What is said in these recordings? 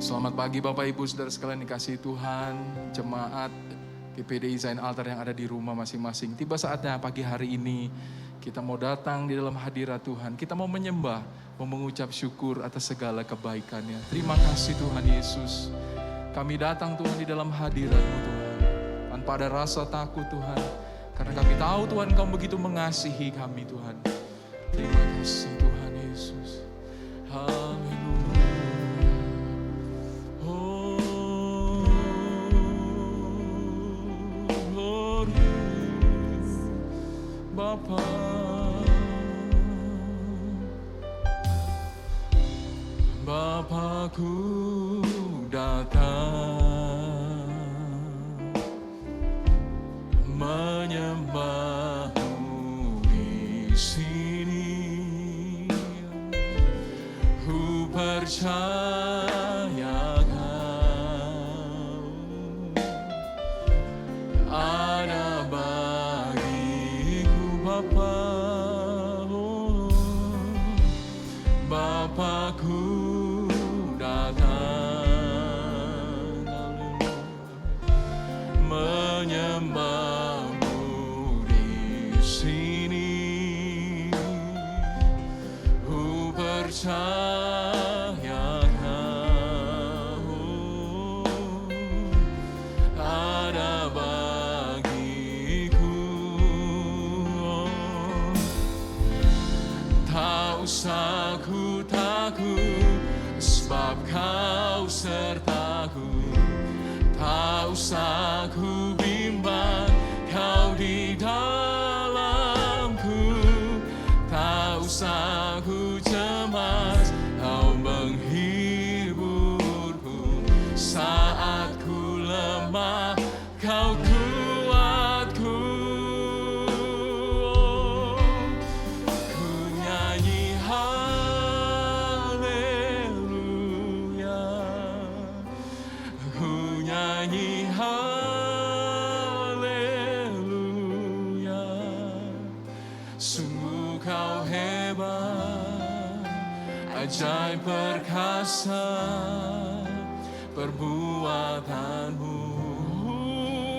Selamat pagi Bapak Ibu Saudara sekalian dikasihi Tuhan, jemaat GPDI Zion Altar yang ada di rumah masing-masing. Tiba saatnya pagi hari ini kita mau datang di dalam hadirat Tuhan. Kita mau menyembah, mau mengucap syukur atas segala kebaikannya. Terima kasih Tuhan Yesus. Kami datang Tuhan di dalam hadirat-Mu Tuhan. Tanpa ada rasa takut Tuhan. Karena kami tahu Tuhan Kau begitu mengasihi kami Tuhan. Terima kasih Tuhan Yesus. Haleluya. Bapa, Bapakku datang menyembah-Mu di sini. Ku percaya Kau ada Bapa, Bapakku datang menyembah-Mu di sini. Ku percaya Kau ada tak usah ku takut, sebab Kau sertaku. Tak usah ku bimbang, Kau di dalamku. Tak usah ku cemas, Kau menghiburku. Saat ku lemah, Kau kuatku. Sungguh Kau hebat, ajaib perkasa perbuatan-Mu.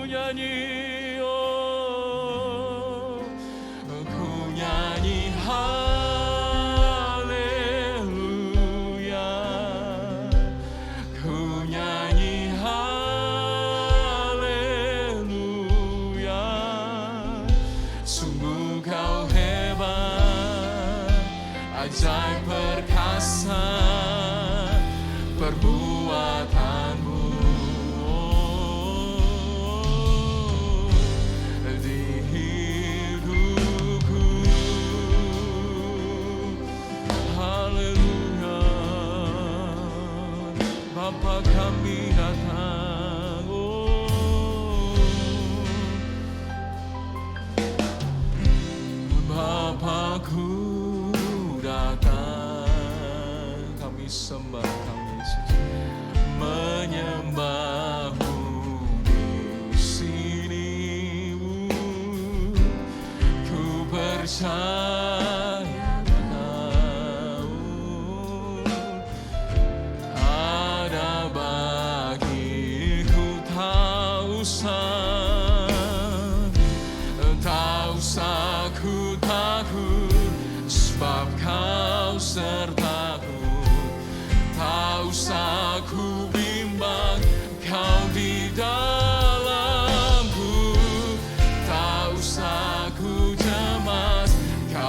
Nyanyi, oh, ku nyanyi haleluya, ku nyanyi haleluya. Sungguh Kau hebat, ajaib perkasa perbuatan-Mu. Di hidupku, haleluya. Bapa kami datang, Bapakku datang, kami sembah Kau Yesus, menyembah-Mu di sini. Ku percaya Kau ada bagiku. Tak usah ku takut, sebab Kau sertaku. Tak usah ku bimbang, Kau di dalamku. Tak usah ku cemas, Kau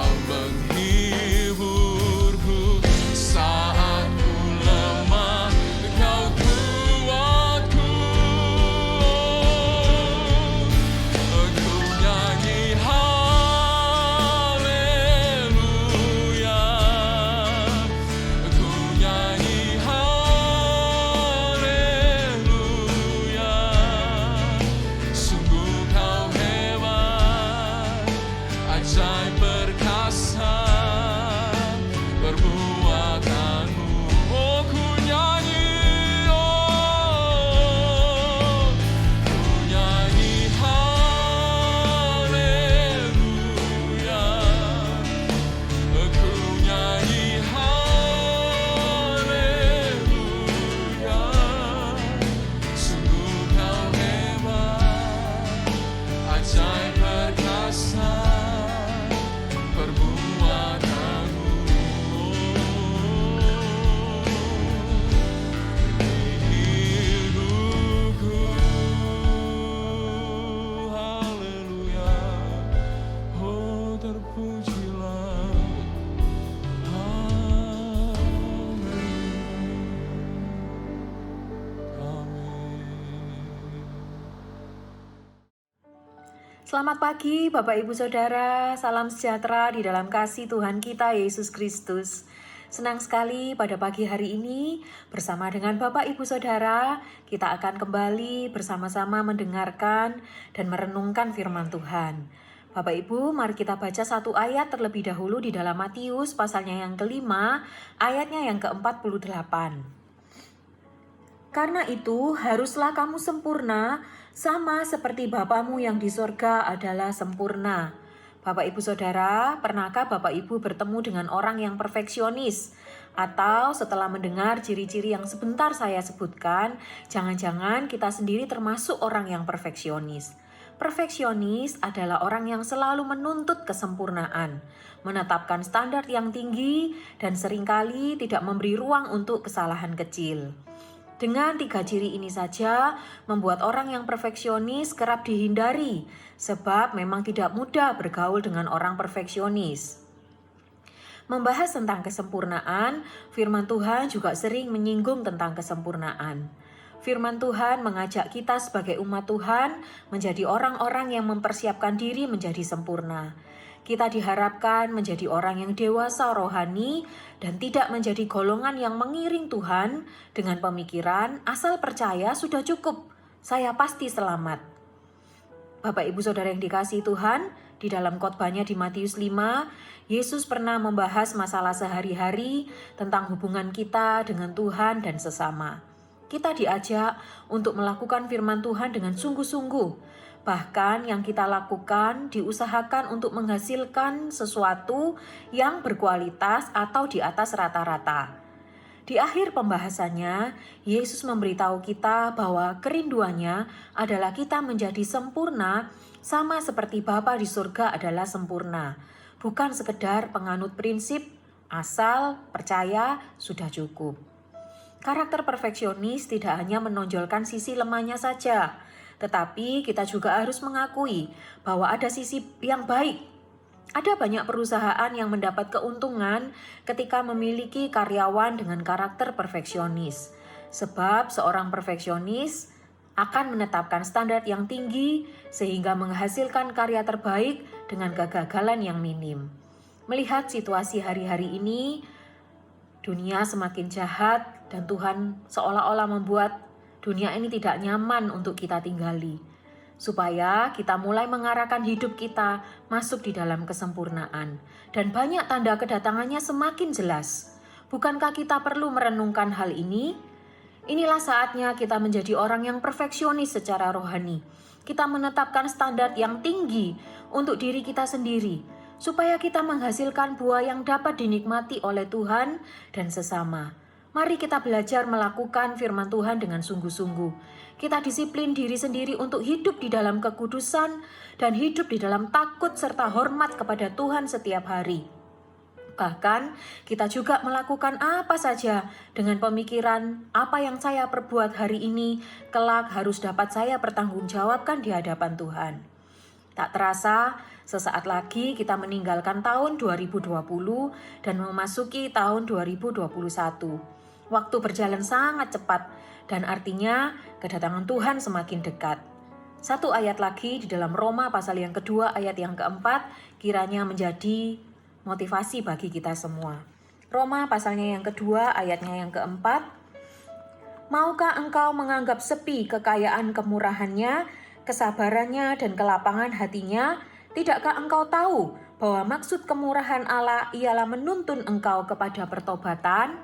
Selamat pagi Bapak Ibu Saudara, salam sejahtera di dalam kasih Tuhan kita Yesus Kristus. Senang sekali pada pagi hari ini bersama dengan Bapak Ibu Saudara, kita akan kembali bersama-sama mendengarkan dan merenungkan firman Tuhan. Bapak Ibu, mari kita baca satu ayat terlebih dahulu di dalam Matius pasalnya yang kelima, ayatnya yang ke-48. Karena itu, haruslah kamu sempurna, sama seperti Bapamu yang di sorga adalah sempurna. Bapak Ibu Saudara, pernahkah Bapak Ibu bertemu dengan orang yang perfeksionis? Atau setelah mendengar ciri-ciri yang sebentar saya sebutkan, jangan-jangan kita sendiri termasuk orang yang perfeksionis. Perfeksionis adalah orang yang selalu menuntut kesempurnaan, menetapkan standar yang tinggi, dan seringkali tidak memberi ruang untuk kesalahan kecil. Dengan 3 ciri ini saja membuat orang yang perfeksionis kerap dihindari, sebab memang tidak mudah bergaul dengan orang perfeksionis. Membahas tentang kesempurnaan, firman Tuhan juga sering menyinggung tentang kesempurnaan. Firman Tuhan mengajak kita sebagai umat Tuhan menjadi orang-orang yang mempersiapkan diri menjadi sempurna. Kita diharapkan menjadi orang yang dewasa rohani dan tidak menjadi golongan yang mengiring Tuhan dengan pemikiran asal percaya sudah cukup, saya pasti selamat. Bapak Ibu Saudara yang dikasihi Tuhan, di dalam khotbahnya di Matius 5, Yesus pernah membahas masalah sehari-hari tentang hubungan kita dengan Tuhan dan sesama. Kita diajak untuk melakukan firman Tuhan dengan sungguh-sungguh. Bahkan yang kita lakukan diusahakan untuk menghasilkan sesuatu yang berkualitas atau di atas rata-rata. Di akhir pembahasannya, Yesus memberitahu kita bahwa kerinduannya adalah kita menjadi sempurna sama seperti Bapa di surga adalah sempurna. Bukan sekedar penganut prinsip, asal percaya sudah cukup. Karakter perfeksionis tidak hanya menonjolkan sisi lemahnya saja, tetapi kita juga harus mengakui bahwa ada sisi yang baik. Ada banyak perusahaan yang mendapat keuntungan ketika memiliki karyawan dengan karakter perfeksionis. Sebab seorang perfeksionis akan menetapkan standar yang tinggi sehingga menghasilkan karya terbaik dengan kegagalan yang minim. Melihat situasi hari-hari ini, dunia semakin jahat dan Tuhan seolah-olah membuat dunia ini tidak nyaman untuk kita tinggali, supaya kita mulai mengarahkan hidup kita masuk di dalam kesempurnaan. Dan banyak tanda kedatangannya semakin jelas. Bukankah kita perlu merenungkan hal ini? Inilah saatnya kita menjadi orang yang perfeksionis secara rohani. Kita menetapkan standar yang tinggi untuk diri kita sendiri, supaya kita menghasilkan buah yang dapat dinikmati oleh Tuhan dan sesama. Mari kita belajar melakukan firman Tuhan dengan sungguh-sungguh. Kita disiplin diri sendiri untuk hidup di dalam kekudusan dan hidup di dalam takut serta hormat kepada Tuhan setiap hari. Bahkan kita juga melakukan apa saja dengan pemikiran apa yang saya perbuat hari ini kelak harus dapat saya pertanggungjawabkan di hadapan Tuhan. Tak terasa sesaat lagi kita meninggalkan tahun 2020 dan memasuki tahun 2021. Waktu berjalan sangat cepat dan artinya kedatangan Tuhan semakin dekat. Satu ayat lagi di dalam Roma pasal yang kedua ayat yang keempat kiranya menjadi motivasi bagi kita semua. Roma pasalnya yang kedua ayatnya yang keempat. Maukah engkau menganggap sepi kekayaan kemurahannya, kesabarannya dan kelapangan hatinya? Tidakkah engkau tahu bahwa maksud kemurahan Allah ialah menuntun engkau kepada pertobatan?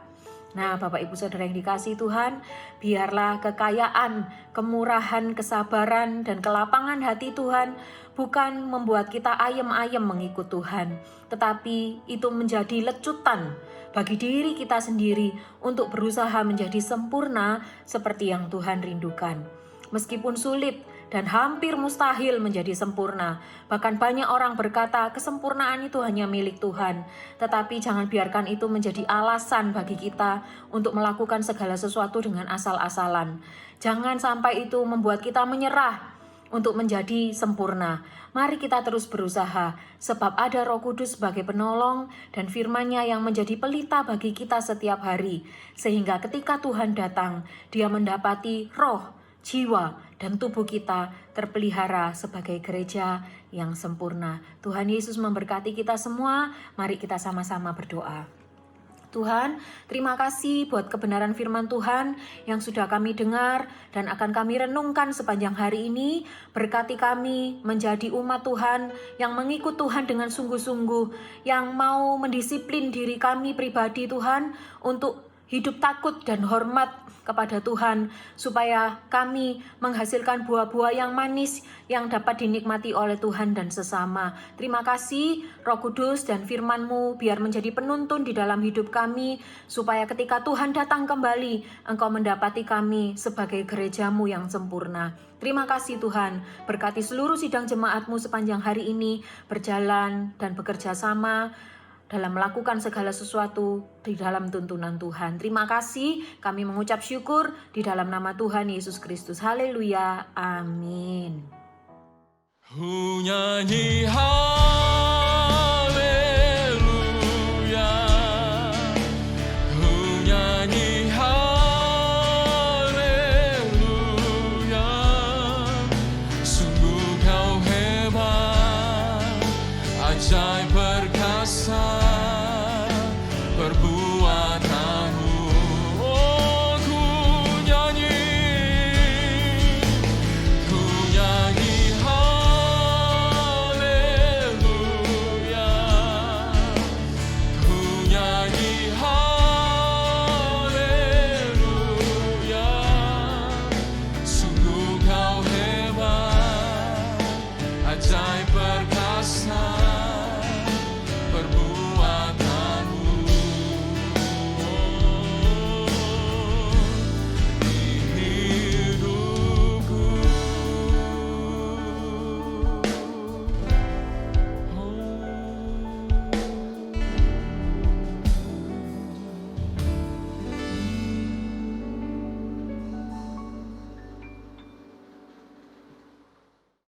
Nah, Bapak Ibu Saudara yang dikasihi Tuhan, biarlah kekayaan, kemurahan, kesabaran, dan kelapangan hati Tuhan bukan membuat kita ayem-ayem mengikut Tuhan, tetapi itu menjadi lecutan bagi diri kita sendiri untuk berusaha menjadi sempurna seperti yang Tuhan rindukan. Meskipun sulit dan hampir mustahil menjadi sempurna. Bahkan banyak orang berkata kesempurnaan itu hanya milik Tuhan. Tetapi jangan biarkan itu menjadi alasan bagi kita untuk melakukan segala sesuatu dengan asal-asalan. Jangan sampai itu membuat kita menyerah untuk menjadi sempurna. Mari kita terus berusaha, sebab ada Roh Kudus sebagai penolong dan firman-Nya yang menjadi pelita bagi kita setiap hari. Sehingga ketika Tuhan datang, Dia mendapati roh jiwa, dan tubuh kita terpelihara sebagai gereja yang sempurna. Tuhan Yesus memberkati kita semua. Mari kita sama-sama berdoa. Tuhan, terima kasih buat kebenaran firman Tuhan yang sudah kami dengar dan akan kami renungkan sepanjang hari ini. Berkati kami menjadi umat Tuhan yang mengikut Tuhan dengan sungguh-sungguh, yang mau mendisiplin diri kami pribadi Tuhan untuk hidup takut dan hormat kepada Tuhan, supaya kami menghasilkan buah-buah yang manis yang dapat dinikmati oleh Tuhan dan sesama. Terima kasih Roh Kudus dan firman-Mu biar menjadi penuntun di dalam hidup kami, supaya ketika Tuhan datang kembali, Engkau mendapati kami sebagai gereja-Mu yang sempurna. Terima kasih Tuhan, berkati seluruh sidang jemaat-Mu sepanjang hari ini, berjalan dan bekerja sama dalam melakukan segala sesuatu di dalam tuntunan Tuhan. Terima kasih, kami mengucap syukur di dalam nama Tuhan Yesus Kristus. Haleluya, amin. Ku nyanyi